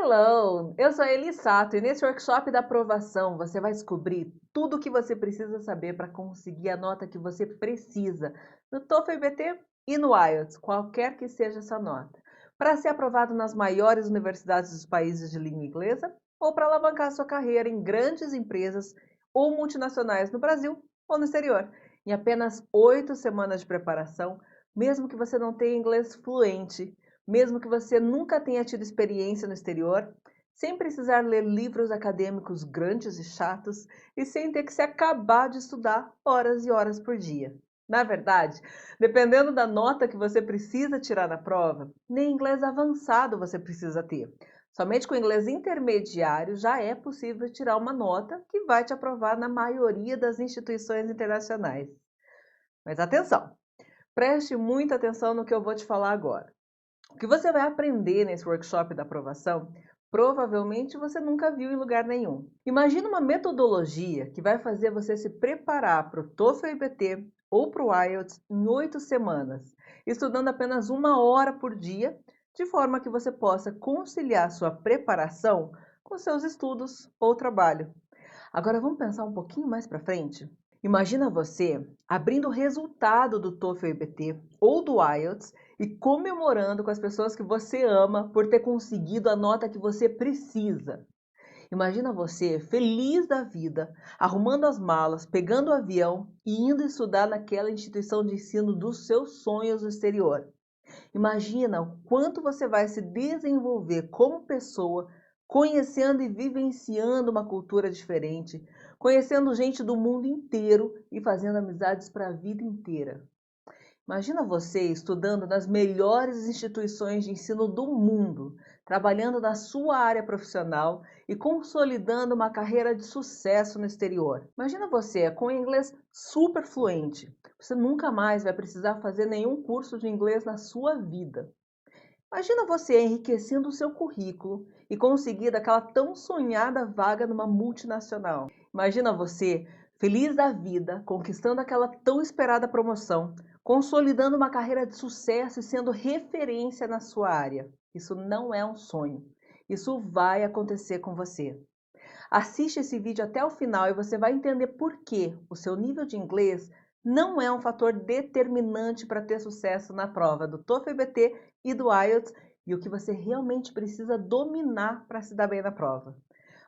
Hello, eu sou a Eli Sato e nesse workshop da aprovação você vai descobrir tudo o que você precisa saber para conseguir a nota que você precisa no TOEFL IBT e no IELTS, qualquer que seja essa nota, para ser aprovado nas maiores universidades dos países de língua inglesa ou para alavancar sua carreira em grandes empresas ou multinacionais no Brasil ou no exterior. Em apenas 8 semanas de preparação, mesmo que você não tenha inglês fluente, mesmo que você nunca tenha tido experiência no exterior, sem precisar ler livros acadêmicos grandes e chatos e sem ter que se acabar de estudar horas e horas por dia. Na verdade, dependendo da nota que você precisa tirar na prova, nem inglês avançado você precisa ter. Somente com inglês intermediário já é possível tirar uma nota que vai te aprovar na maioria das instituições internacionais. Mas atenção, preste muita atenção no que eu vou te falar agora. O que você vai aprender nesse workshop da aprovação, provavelmente você nunca viu em lugar nenhum. Imagina uma metodologia que vai fazer você se preparar para o TOEFL IBT ou para o IELTS em 8 semanas, estudando apenas 1 hora por dia, de forma que você possa conciliar sua preparação com seus estudos ou trabalho. Agora vamos pensar um pouquinho mais para frente? Imagina você abrindo o resultado do TOEFL IBT ou do IELTS e comemorando com as pessoas que você ama por ter conseguido a nota que você precisa. Imagina você feliz da vida, arrumando as malas, pegando o avião e indo estudar naquela instituição de ensino dos seus sonhos no exterior. Imagina o quanto você vai se desenvolver como pessoa, conhecendo e vivenciando uma cultura diferente, conhecendo gente do mundo inteiro e fazendo amizades para a vida inteira. Imagina você estudando nas melhores instituições de ensino do mundo, trabalhando na sua área profissional e consolidando uma carreira de sucesso no exterior. Imagina você com inglês super fluente. Você nunca mais vai precisar fazer nenhum curso de inglês na sua vida. Imagina você enriquecendo o seu currículo e conseguir aquela tão sonhada vaga numa multinacional. Imagina você feliz da vida, conquistando aquela tão esperada promoção, consolidando uma carreira de sucesso e sendo referência na sua área. Isso não é um sonho. Isso vai acontecer com você. Assiste esse vídeo até o final e você vai entender por que o seu nível de inglês não é um fator determinante para ter sucesso na prova do TOEFL IBT e do IELTS e o que você realmente precisa dominar para se dar bem na prova.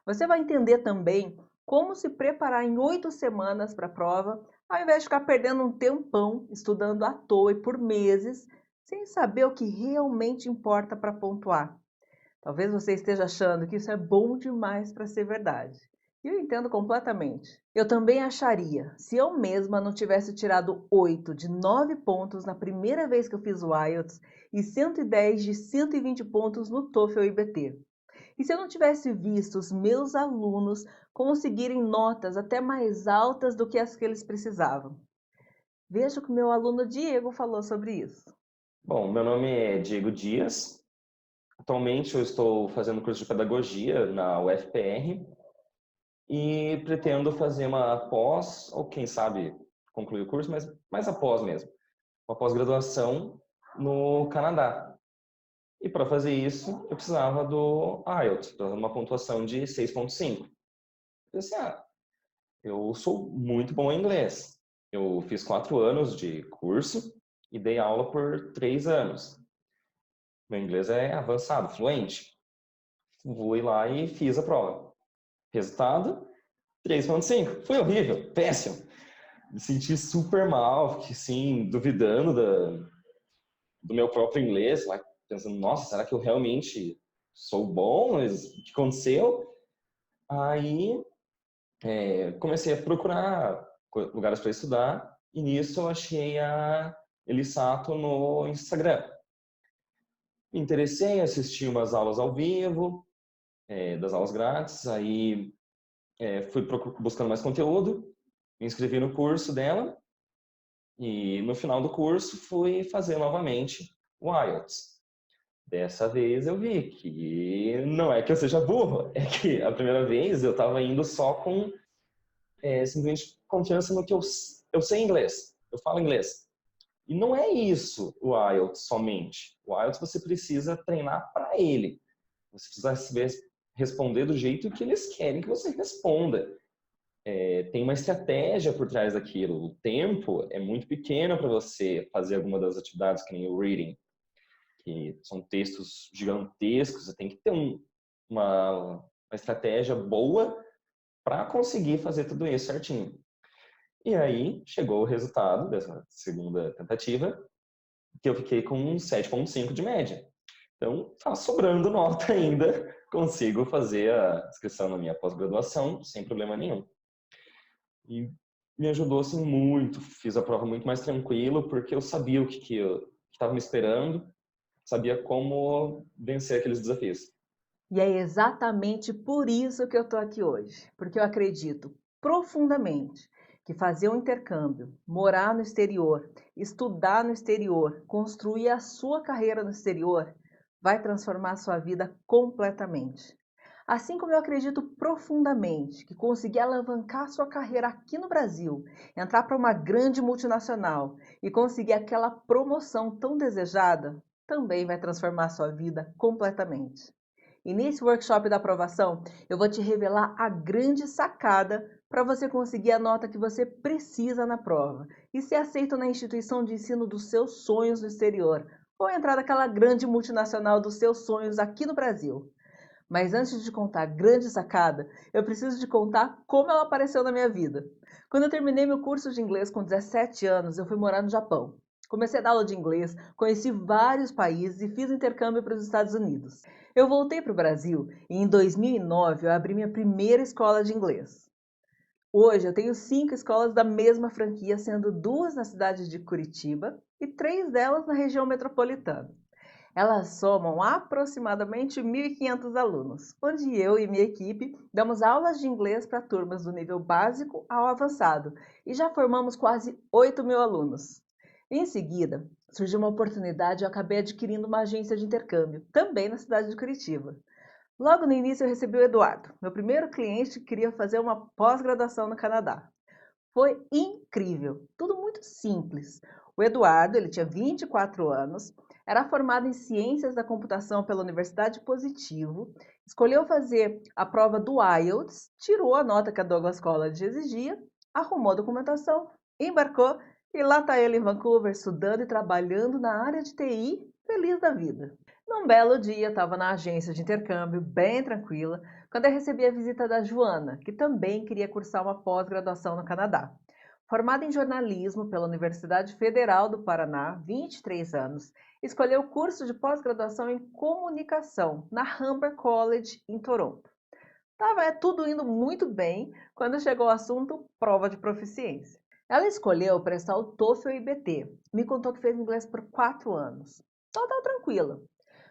Você vai entender também como se preparar em 8 semanas para a prova, ao invés de ficar perdendo um tempão estudando à toa e por meses, sem saber o que realmente importa para pontuar. Talvez você esteja achando que isso é bom demais para ser verdade. E eu entendo completamente. Eu também acharia, se eu mesma não tivesse tirado 8 de 9 pontos na primeira vez que eu fiz o IELTS e 110 de 120 pontos no TOEFL IBT. E se eu não tivesse visto os meus alunos conseguirem notas até mais altas do que as que eles precisavam. Veja o que meu aluno Diego falou sobre isso. Bom, meu nome é Diego Dias. Atualmente eu estou fazendo curso de pedagogia na UFPR e pretendo fazer uma pós, ou quem sabe concluir o curso, mas mais após mesmo, uma pós-graduação no Canadá. E para fazer isso, eu precisava do IELTS, precisava de uma pontuação de 6,5. Eu disse, eu sou muito bom em inglês. Eu fiz 4 anos de curso e dei aula por 3 anos. Meu inglês é avançado, fluente. Fui lá e fiz a prova. Resultado, 3,5. Foi horrível, péssimo. Me senti super mal, fiquei assim, duvidando do meu próprio inglês, lá, pensando, nossa, será que eu realmente sou bom? Mas o que aconteceu? Aí comecei a procurar lugares para estudar e nisso eu achei a Elisato no Instagram. Me interessei, assisti umas aulas ao vivo, das aulas grátis, aí fui buscando mais conteúdo, me inscrevi no curso dela e no final do curso fui fazer novamente o IELTS. Dessa vez eu vi que não é que eu seja burro, é que a primeira vez eu estava indo só com simplesmente confiança no que eu sei inglês, eu falo inglês. E não é isso o IELTS somente. O IELTS você precisa treinar para ele. Você precisa saber responder do jeito que eles querem que você responda. Tem uma estratégia por trás daquilo. O tempo é muito pequeno para você fazer alguma das atividades, que nem o reading, que são textos gigantescos. Você tem que ter uma estratégia boa para conseguir fazer tudo isso certinho. E aí chegou o resultado dessa segunda tentativa, que eu fiquei com um 7,5 de média. Então, tá sobrando nota ainda, consigo fazer a inscrição na minha pós-graduação sem problema nenhum. E me ajudou assim muito, fiz a prova muito mais tranquilo, porque eu sabia o que eu estava me esperando, sabia como vencer aqueles desafios. E é exatamente por isso que eu estou aqui hoje, porque eu acredito profundamente que fazer um intercâmbio, morar no exterior, estudar no exterior, construir a sua carreira no exterior, vai transformar a sua vida completamente. Assim como eu acredito profundamente que conseguir alavancar sua carreira aqui no Brasil, entrar para uma grande multinacional e conseguir aquela promoção tão desejada, também vai transformar a sua vida completamente. E nesse workshop da aprovação, eu vou te revelar a grande sacada para você conseguir a nota que você precisa na prova e ser aceito na instituição de ensino dos seus sonhos no exterior ou entrar naquela grande multinacional dos seus sonhos aqui no Brasil. Mas antes de contar a grande sacada, eu preciso te contar como ela apareceu na minha vida. Quando eu terminei meu curso de inglês com 17 anos, eu fui morar no Japão. Comecei a dar aula de inglês, conheci vários países e fiz intercâmbio para os Estados Unidos. Eu voltei para o Brasil e em 2009 eu abri minha primeira escola de inglês. Hoje eu tenho 5 escolas da mesma franquia, sendo 2 na cidade de Curitiba e 3 delas na região metropolitana. Elas somam aproximadamente 1.500 alunos, onde eu e minha equipe damos aulas de inglês para turmas do nível básico ao avançado e já formamos quase 8.000 alunos. Em seguida, surgiu uma oportunidade e eu acabei adquirindo uma agência de intercâmbio, também na cidade de Curitiba. Logo no início eu recebi o Eduardo, meu primeiro cliente que queria fazer uma pós-graduação no Canadá. Foi incrível, tudo muito simples. O Eduardo, ele tinha 24 anos, era formado em Ciências da Computação pela Universidade Positivo, escolheu fazer a prova do IELTS, tirou a nota que a Douglas College exigia, arrumou a documentação, embarcou e lá está ele em Vancouver, estudando e trabalhando na área de TI, feliz da vida. Num belo dia, estava na agência de intercâmbio, bem tranquila, quando eu recebi a visita da Joana, que também queria cursar uma pós-graduação no Canadá. Formada em jornalismo pela Universidade Federal do Paraná, 23 anos, escolheu o curso de pós-graduação em comunicação na Humber College, em Toronto. Estava tudo indo muito bem quando chegou o assunto prova de proficiência. Ela escolheu prestar o TOEFL e IBT. Me contou que fez inglês por 4 anos. Então estava tranquila.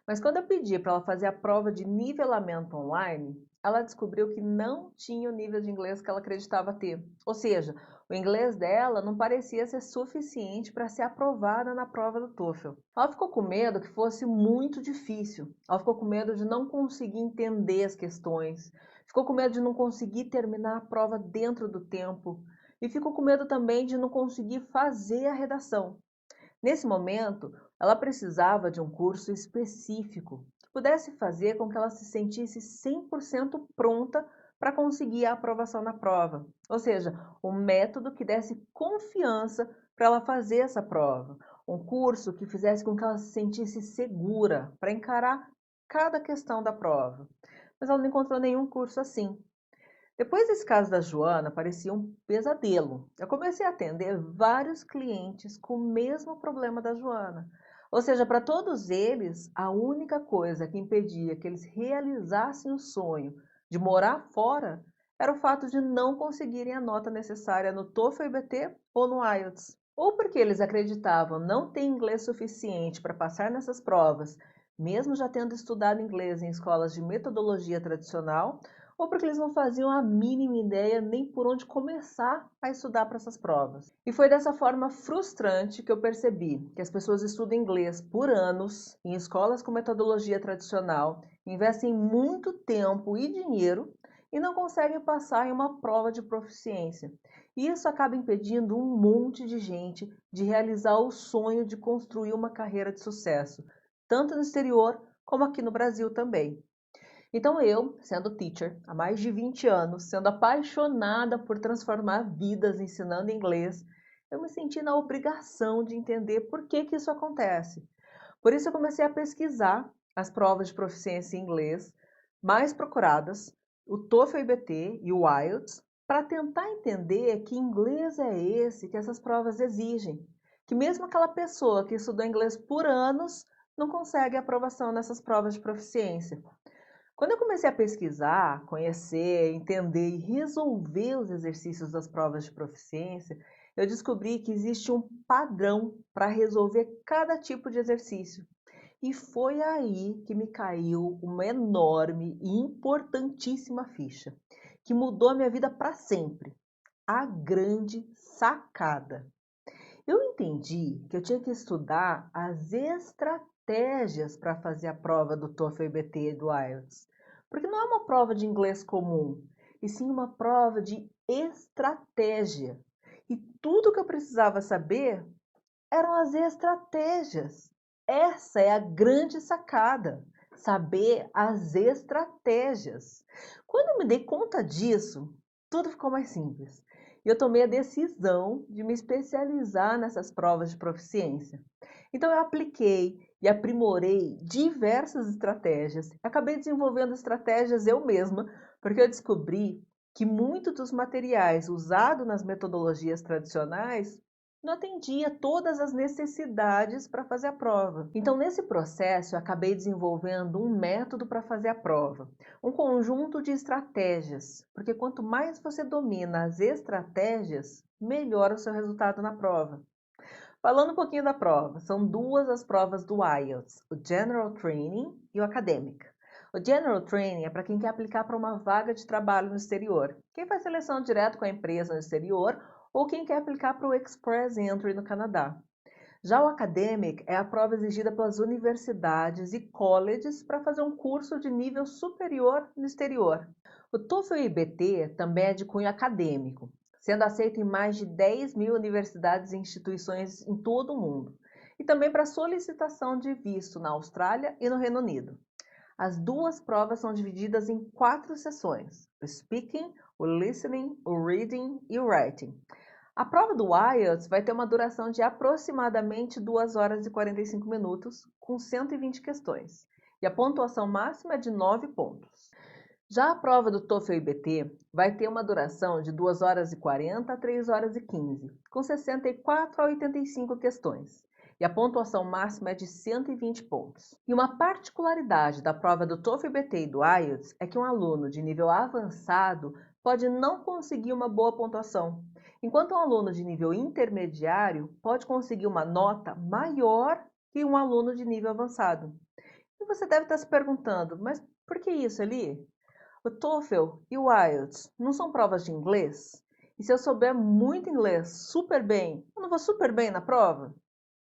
Mas quando eu pedi para ela fazer a prova de nivelamento online, ela descobriu que não tinha o nível de inglês que ela acreditava ter. Ou seja, o inglês dela não parecia ser suficiente para ser aprovada na prova do TOEFL. Ela ficou com medo que fosse muito difícil. Ela ficou com medo de não conseguir entender as questões. Ficou com medo de não conseguir terminar a prova dentro do tempo. E ficou com medo também de não conseguir fazer a redação. Nesse momento, ela precisava de um curso específico que pudesse fazer com que ela se sentisse 100% pronta para conseguir a aprovação na prova. Ou seja, um método que desse confiança para ela fazer essa prova. Um curso que fizesse com que ela se sentisse segura para encarar cada questão da prova. Mas ela não encontrou nenhum curso assim. Depois desse caso da Joana, parecia um pesadelo. Eu comecei a atender vários clientes com o mesmo problema da Joana. Ou seja, para todos eles, a única coisa que impedia que eles realizassem o sonho de morar fora era o fato de não conseguirem a nota necessária no TOEFL IBT ou no IELTS. Ou porque eles acreditavam não ter inglês suficiente para passar nessas provas, mesmo já tendo estudado inglês em escolas de metodologia tradicional, ou porque eles não faziam a mínima ideia nem por onde começar a estudar para essas provas. E foi dessa forma frustrante que eu percebi que as pessoas estudam inglês por anos em escolas com metodologia tradicional, investem muito tempo e dinheiro e não conseguem passar em uma prova de proficiência. E isso acaba impedindo um monte de gente de realizar o sonho de construir uma carreira de sucesso, tanto no exterior como aqui no Brasil também. Então eu, sendo teacher há mais de 20 anos, sendo apaixonada por transformar vidas ensinando inglês, eu me senti na obrigação de entender por que que isso acontece. Por isso eu comecei a pesquisar as provas de proficiência em inglês mais procuradas, o TOEFL IBT e o IELTS, para tentar entender que inglês é esse que essas provas exigem. Que mesmo aquela pessoa que estudou inglês por anos não consegue aprovação nessas provas de proficiência. Quando eu comecei a pesquisar, conhecer, entender e resolver os exercícios das provas de proficiência, eu descobri que existe um padrão para resolver cada tipo de exercício. E foi aí que me caiu uma enorme e importantíssima ficha, que mudou a minha vida para sempre. A grande sacada. Eu entendi que eu tinha que estudar as estratégias para fazer a prova do TOEFL IBT e do IELTS, porque não é uma prova de inglês comum, e sim uma prova de estratégia. E tudo que eu precisava saber eram as estratégias. Essa é a grande sacada, saber as estratégias. Quando eu me dei conta disso, tudo ficou mais simples. E eu tomei a decisão de me especializar nessas provas de proficiência. Então eu apliquei e aprimorei diversas estratégias. Acabei desenvolvendo estratégias eu mesma, porque eu descobri que muitos dos materiais usados nas metodologias tradicionais não atendia todas as necessidades para fazer a prova. Então, nesse processo, eu acabei desenvolvendo um método para fazer a prova, um conjunto de estratégias, porque quanto mais você domina as estratégias, melhor o seu resultado na prova. Falando um pouquinho da prova, são duas as provas do IELTS, o General Training e o Academic. O General Training é para quem quer aplicar para uma vaga de trabalho no exterior, quem faz seleção direto com a empresa no exterior ou quem quer aplicar para o Express Entry no Canadá. Já o Academic é a prova exigida pelas universidades e colleges para fazer um curso de nível superior no exterior. O TOEFL IBT também é de cunho acadêmico, sendo aceito em mais de 10 mil universidades e instituições em todo o mundo, e também para solicitação de visto na Austrália e no Reino Unido. As duas provas são divididas em 4 sessões: o Speaking, o Listening, o Reading e o Writing. A prova do IELTS vai ter uma duração de aproximadamente 2 horas e 45 minutos, com 120 questões, e a pontuação máxima é de 9 pontos. Já a prova do TOEFL IBT vai ter uma duração de 2 horas e 40 a 3 horas e 15, com 64 a 85 questões. E a pontuação máxima é de 120 pontos. E uma particularidade da prova do TOEFL IBT e do IELTS é que um aluno de nível avançado pode não conseguir uma boa pontuação, enquanto um aluno de nível intermediário pode conseguir uma nota maior que um aluno de nível avançado. E você deve estar se perguntando, mas por que isso, Eli? O TOEFL e o IELTS não são provas de inglês? E se eu souber muito inglês super bem, eu não vou super bem na prova?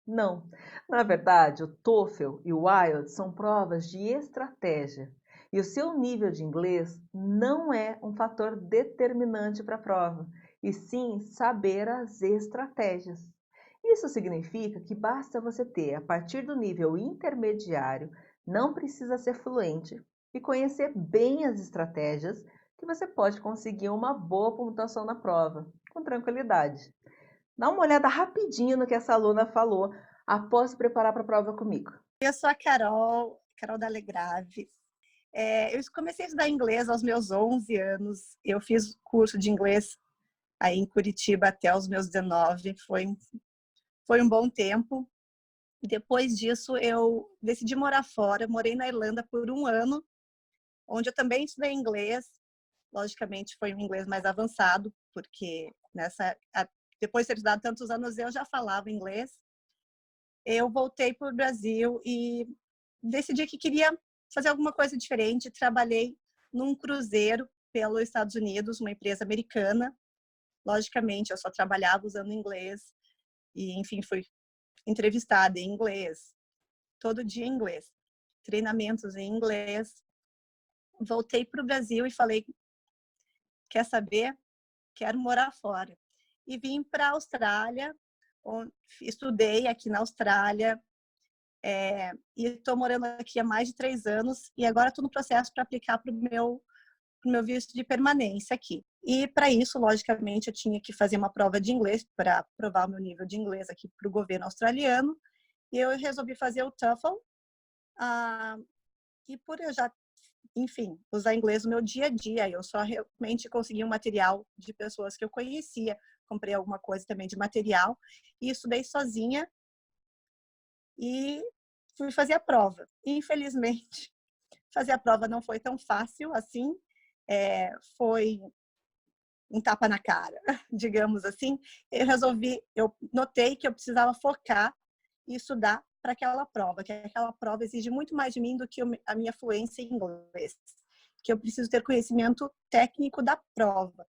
Não. Na verdade, o TOEFL e o IELTS são provas de estratégia. E o seu nível de inglês não é um fator determinante para a prova, e sim saber as estratégias. Isso significa que basta você ter, a partir do nível intermediário, não precisa ser fluente, e conhecer bem as estratégias que você pode conseguir uma boa pontuação na prova, com tranquilidade. Dá uma olhada rapidinho no que essa aluna falou após se preparar para a prova comigo. Eu sou a Carol Dalegrave. Eu comecei a estudar inglês aos meus 11 anos. Eu fiz curso de inglês aí em Curitiba até os meus 19. Foi um bom tempo. Depois disso, eu decidi morar fora. Morei na Irlanda por 1 ano, onde eu também estudei inglês. Logicamente, foi um inglês mais avançado, porque depois de ter estudado tantos anos, eu já falava inglês. Eu voltei para o Brasil e decidi que queria fazer alguma coisa diferente. Trabalhei num cruzeiro pelos Estados Unidos, uma empresa americana. Logicamente, eu só trabalhava usando inglês e, enfim, fui entrevistada em inglês, todo dia em inglês, treinamentos em inglês. Voltei para o Brasil e falei, quer saber? Quero morar fora. E vim para a Austrália, estudei aqui na Austrália, e estou morando aqui há mais de 3 anos e agora estou no processo para aplicar para o meu visto de permanência aqui. E para isso, logicamente, eu tinha que fazer uma prova de inglês para provar o meu nível de inglês aqui para o governo australiano. E eu resolvi fazer o TOEFL. E por eu já, enfim, usar inglês no meu dia a dia, eu só realmente consegui um material de pessoas que eu conhecia, comprei alguma coisa também de material e estudei sozinha e fui fazer a prova. Infelizmente, fazer a prova não foi tão fácil assim, foi um tapa na cara, digamos assim. Eu notei que eu precisava focar e estudar para aquela prova, que aquela prova exige muito mais de mim do que a minha fluência em inglês, que eu preciso ter conhecimento técnico da prova.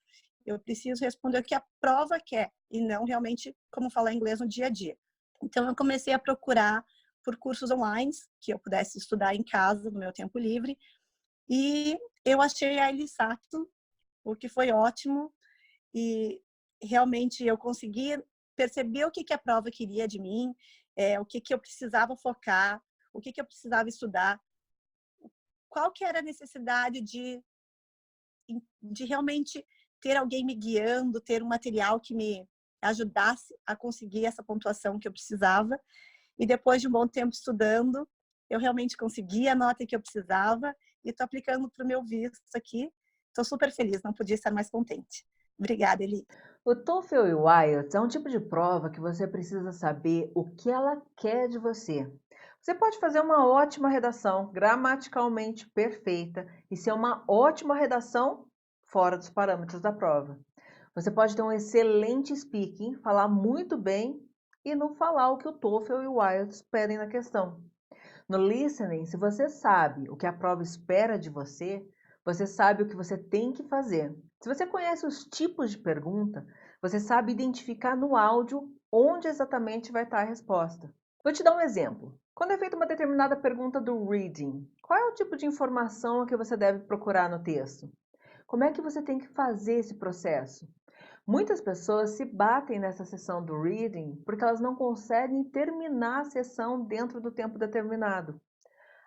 Eu preciso responder o que a prova quer e não realmente como falar inglês no dia a dia. Então, eu comecei a procurar por cursos online que eu pudesse estudar em casa, no meu tempo livre, e eu achei a LSAT, o que foi ótimo, e realmente eu consegui perceber o que a prova queria de mim, o que eu precisava focar, o que eu precisava estudar, qual que era a necessidade de realmente ter alguém me guiando, ter um material que me ajudasse a conseguir essa pontuação que eu precisava. E depois de um bom tempo estudando, eu realmente consegui a nota que eu precisava e estou aplicando para o meu visto aqui. Estou super feliz, não podia estar mais contente. Obrigada, Eli. O TOEFL e o IELTS é um tipo de prova que você precisa saber o que ela quer de você. Você pode fazer uma ótima redação, gramaticalmente perfeita, e ser uma ótima redação fora dos parâmetros da prova. Você pode ter um excelente speaking, falar muito bem e não falar o que o TOEFL e o IELTS pedem na questão. No listening, se você sabe o que a prova espera de você, você sabe o que você tem que fazer. Se você conhece os tipos de pergunta, você sabe identificar no áudio onde exatamente vai estar a resposta. Vou te dar um exemplo. Quando é feita uma determinada pergunta do reading, qual é o tipo de informação que você deve procurar no texto? Como é que você tem que fazer esse processo? Muitas pessoas se batem nessa sessão do reading porque elas não conseguem terminar a sessão dentro do tempo determinado.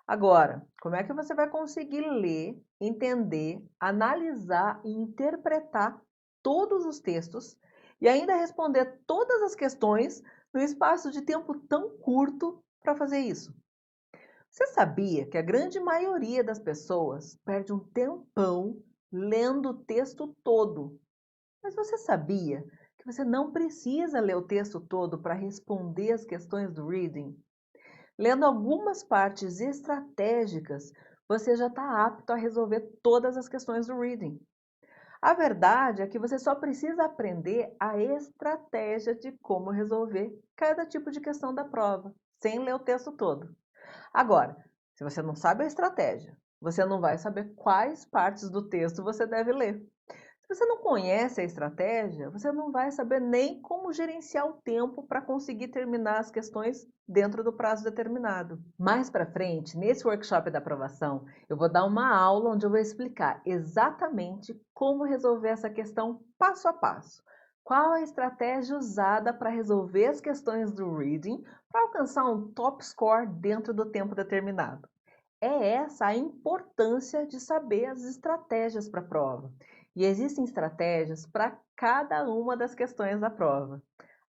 Agora, como é que você vai conseguir ler, entender, analisar e interpretar todos os textos e ainda responder todas as questões no espaço de tempo tão curto para fazer isso? Você sabia que a grande maioria das pessoas perde um tempão lendo o texto todo? Mas você sabia que você não precisa ler o texto todo para responder as questões do reading? Lendo algumas partes estratégicas, você já está apto a resolver todas as questões do reading. A verdade é que você só precisa aprender a estratégia de como resolver cada tipo de questão da prova, sem ler o texto todo. Agora, se você não sabe a estratégia, você não vai saber quais partes do texto você deve ler. Se você não conhece a estratégia, você não vai saber nem como gerenciar o tempo para conseguir terminar as questões dentro do prazo determinado. Mais para frente, nesse workshop da aprovação, eu vou dar uma aula onde eu vou explicar exatamente como resolver essa questão passo a passo. Qual a estratégia usada para resolver as questões do reading para alcançar um top score dentro do tempo determinado. É essa a importância de saber as estratégias para a prova. E existem estratégias para cada uma das questões da prova.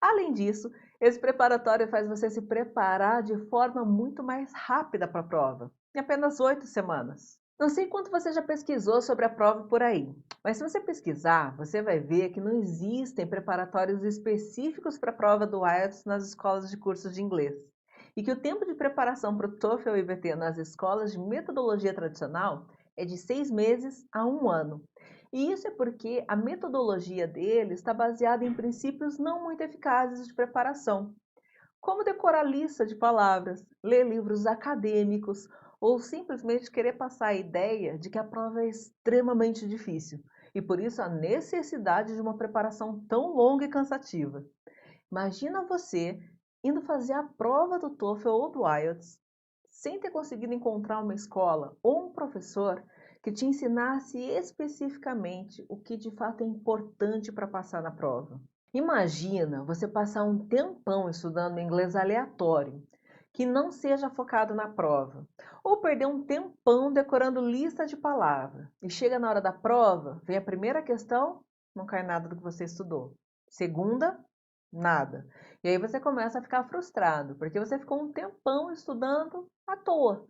Além disso, esse preparatório faz você se preparar de forma muito mais rápida para a prova, em apenas 8 semanas. Não sei quanto você já pesquisou sobre a prova por aí, mas se você pesquisar, você vai ver que não existem preparatórios específicos para a prova do IELTS nas escolas de cursos de inglês. E que o tempo de preparação para o TOEFL e IBT nas escolas de metodologia tradicional é de 6 meses a 1 ano. E isso é porque a metodologia dele está baseada em princípios não muito eficazes de preparação, como decorar lista de palavras, ler livros acadêmicos ou simplesmente querer passar a ideia de que a prova é extremamente difícil e por isso a necessidade de uma preparação tão longa e cansativa. Imagina você indo fazer a prova do TOEFL ou do IELTS sem ter conseguido encontrar uma escola ou um professor que te ensinasse especificamente o que de fato é importante para passar na prova. Imagina você passar um tempão estudando inglês aleatório, que não seja focado na prova, ou perder um tempão decorando lista de palavras. E chega na hora da prova, vem a primeira questão, não cai nada do que você estudou. Segunda, nada. E aí você começa a ficar frustrado, porque você ficou um tempão estudando à toa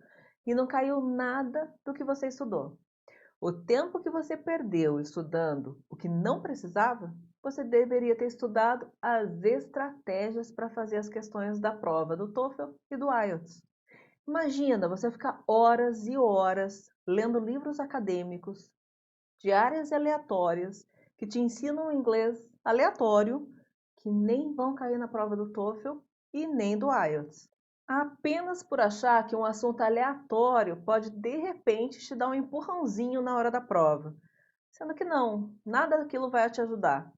e não caiu nada do que você estudou. O tempo que você perdeu estudando o que não precisava, você deveria ter estudado as estratégias para fazer as questões da prova do TOEFL e do IELTS. Imagina você ficar horas e horas lendo livros acadêmicos de áreas aleatórias que te ensinam inglês aleatório, que nem vão cair na prova do TOEFL e nem do IELTS. Apenas por achar que um assunto aleatório pode de repente te dar um empurrãozinho na hora da prova. Sendo que não, nada daquilo vai te ajudar.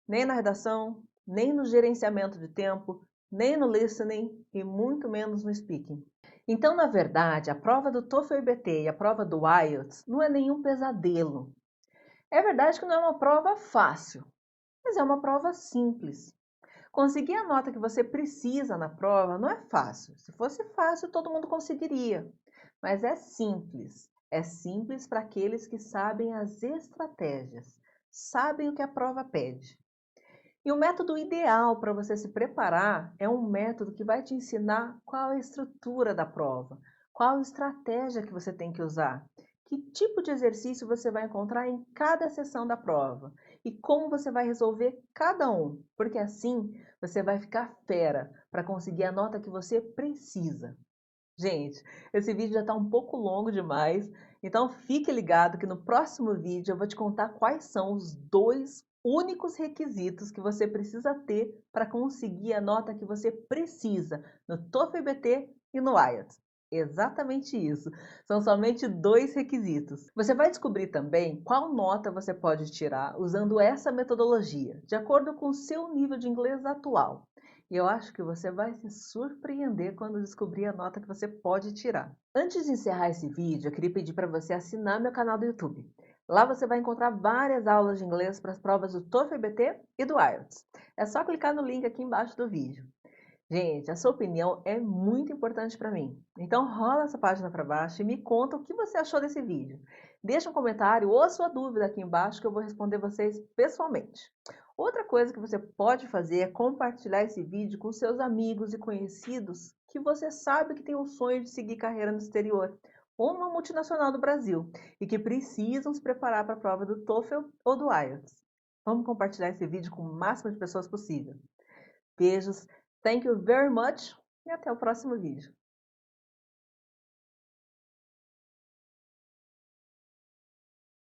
Nem na redação, nem no gerenciamento de tempo, nem no listening e muito menos no speaking. Então, na verdade, a prova do TOEFL IBT e a prova do IELTS não é nenhum pesadelo. É verdade que não é uma prova fácil, mas é uma prova simples. Conseguir a nota que você precisa na prova não é fácil. Se fosse fácil, todo mundo conseguiria. Mas é simples. É simples para aqueles que sabem as estratégias, sabem o que a prova pede. E o método ideal para você se preparar é um método que vai te ensinar qual é a estrutura da prova, qual estratégia que você tem que usar, que tipo de exercício você vai encontrar em cada sessão da prova e como você vai resolver cada um, porque assim você vai ficar fera para conseguir a nota que você precisa. Gente, esse vídeo já está um pouco longo demais, então fique ligado que no próximo vídeo eu vou te contar quais são os 2 únicos requisitos que você precisa ter para conseguir a nota que você precisa no TOEFL IBT e no IELTS. Exatamente isso. São somente 2 requisitos. Você vai descobrir também qual nota você pode tirar usando essa metodologia, de acordo com o seu nível de inglês atual. E eu acho que você vai se surpreender quando descobrir a nota que você pode tirar. Antes de encerrar esse vídeo, eu queria pedir para você assinar meu canal do YouTube. Lá você vai encontrar várias aulas de inglês para as provas do TOEFL IBT e do IELTS. É só clicar no link aqui embaixo do vídeo. Gente, a sua opinião é muito importante para mim. Então rola essa página para baixo e me conta o que você achou desse vídeo. Deixa um comentário ou a sua dúvida aqui embaixo que eu vou responder vocês pessoalmente. Outra coisa que você pode fazer é compartilhar esse vídeo com seus amigos e conhecidos que você sabe que tem o sonho de seguir carreira no exterior ou numa multinacional do Brasil e que precisam se preparar para a prova do TOEFL ou do IELTS. Vamos compartilhar esse vídeo com o máximo de pessoas possível. Beijos! Thank you very much e até o próximo vídeo.